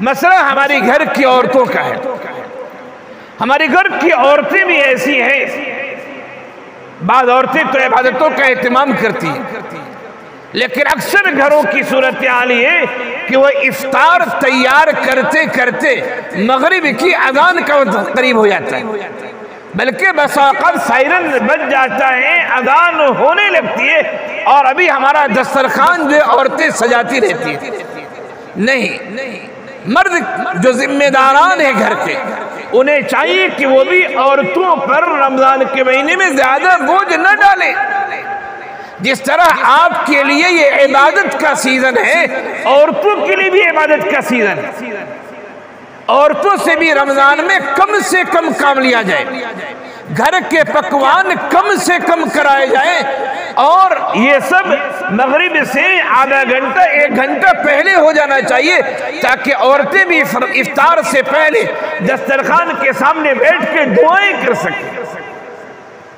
مسئلہ ہماری گھر کی عورتوں کا ہے. ہماری گھر کی عورتیں بھی ایسی ہیں، بعض عورتیں تو عبادتوں کا اہتمام کرتی ہیں، لیکن اکثر گھروں کی صورتحال یہ کہ وہ افطار تیار کرتے کرتے مغرب کی اذان کا وقت قریب ہو جاتا ہے، بلکہ بس اوقات سائرن بج جاتا ہے، اذان ہونے لگتی ہے اور ابھی ہمارا دسترخوان جو عورتیں سجاتی رہتی ہیں. نہیں، مرد جو ذمہ داران ہیں گھر کے، انہیں چاہیے کہ وہ بھی عورتوں پر رمضان کے مہینے میں زیادہ بوجھ نہ ڈالیں. جس طرح آپ کے لیے یہ عبادت کا سیزن ہے، عورتوں کے لیے بھی عبادت کا سیزن ہے. عورتوں سے بھی رمضان میں کم سے کم کام لیا جائے، گھر کے پکوان کم سے کم کرائے جائیں، اور یہ سب مغرب سے آدھا گھنٹہ 1 گھنٹہ پہلے ہو جانا چاہیے، تاکہ عورتیں بھی افطار سے پہلے دسترخوان کے سامنے بیٹھ کے دعائیں کر سکیں،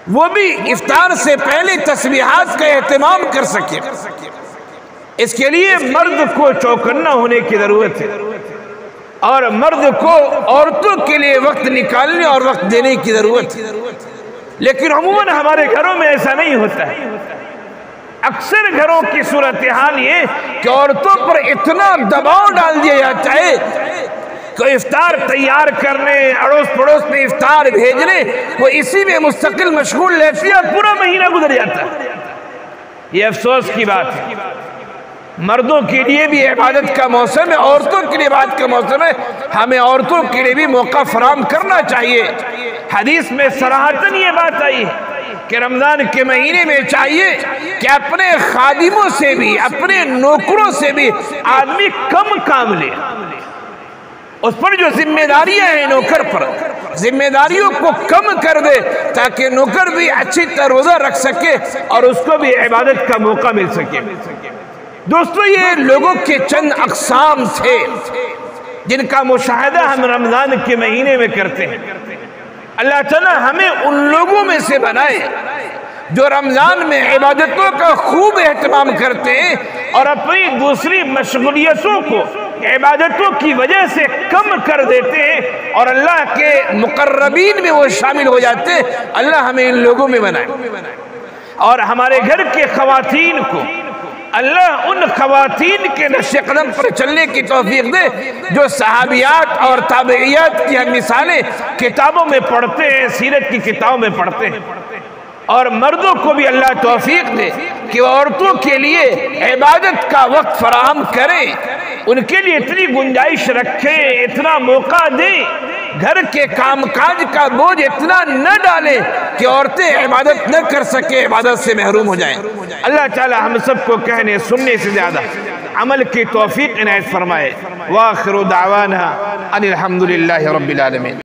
وہ بھی افطار سے پہلے تسبیحات کا اہتمام کر سکیں. اس کے لیے مرد کو چوکنا ہونے کی ضرورت ہے، اور مرد کو عورتوں کے لیے وقت نکالنے اور وقت دینے کی ضرورت ہے. لیکن عموماً ہمارے گھروں میں ایسا نہیں ہوتا ہے. اکثر گھروں کی صورتحال یہ کہ عورتوں پر اتنا دباؤ ڈال دیا جاتا ہے کہ افطار تیار کرنے، اڑوس پڑوس میں افطار بھیجنے، وہ اسی میں مستقل مشغول رہتی ہے، پورا مہینہ گزر جاتا ہے. یہ افسوس کی بات ہے. مردوں کے لیے بھی عبادت کا موسم ہے، عورتوں کے لیے عبادت کا موسم ہے، ہمیں عورتوں کے لیے بھی موقع فراہم کرنا چاہیے. حدیث میں صراحتاً یہ بات آئی ہے کہ رمضان کے مہینے میں چاہیے کہ اپنے خادموں سے بھی، اپنے نوکروں سے بھی آدمی کم کام لے. اس پر جو ذمہ داریاں ہیں نوکر پر، ذمہ داریوں کو کم کر دے تاکہ نوکر بھی اچھی طرح روزہ رکھ سکے اور اس کو بھی عبادت کا موقع مل سکے. دوستو، یہ لوگوں کے چند اقسام تھے جن کا مشاہدہ ہم رمضان کے مہینے میں کرتے ہیں. اللہ تعالیٰ ہمیں ان لوگوں میں سے بنائے جو رمضان میں عبادتوں کا خوب اہتمام کرتے ہیں اور اپنی دوسری مشغولیتوں کو عبادتوں کی وجہ سے کم کر دیتے ہیں اور اللہ کے مقربین میں وہ شامل ہو جاتے ہیں. اللہ ہمیں ان لوگوں میں بنائے، اور ہمارے گھر کے خواتین کو اللہ ان خواتین کے نقش قدم پر چلنے کی توفیق دے جو صحابیات اور تابعیات کی ہم مثالیں کتابوں میں پڑھتے ہیں، سیرت کی کتابوں میں پڑھتے ہیں. اور مردوں کو بھی اللہ توفیق دے کہ وہ عورتوں کے لیے عبادت کا وقت فراہم کریں، ان کے لیے اتنی گنجائش رکھیں، اتنا موقع دیں، گھر کے کام کاج کا بوجھ اتنا نہ ڈالیں کہ عورتیں عبادت نہ کر سکیں، عبادت سے محروم ہو جائیں. اللہ تعالی ہم سب کو کہنے سننے سے زیادہ عمل کی توفیق عنایت فرمائے. وآخر دعوانا ان الحمدللہ رب العالمین.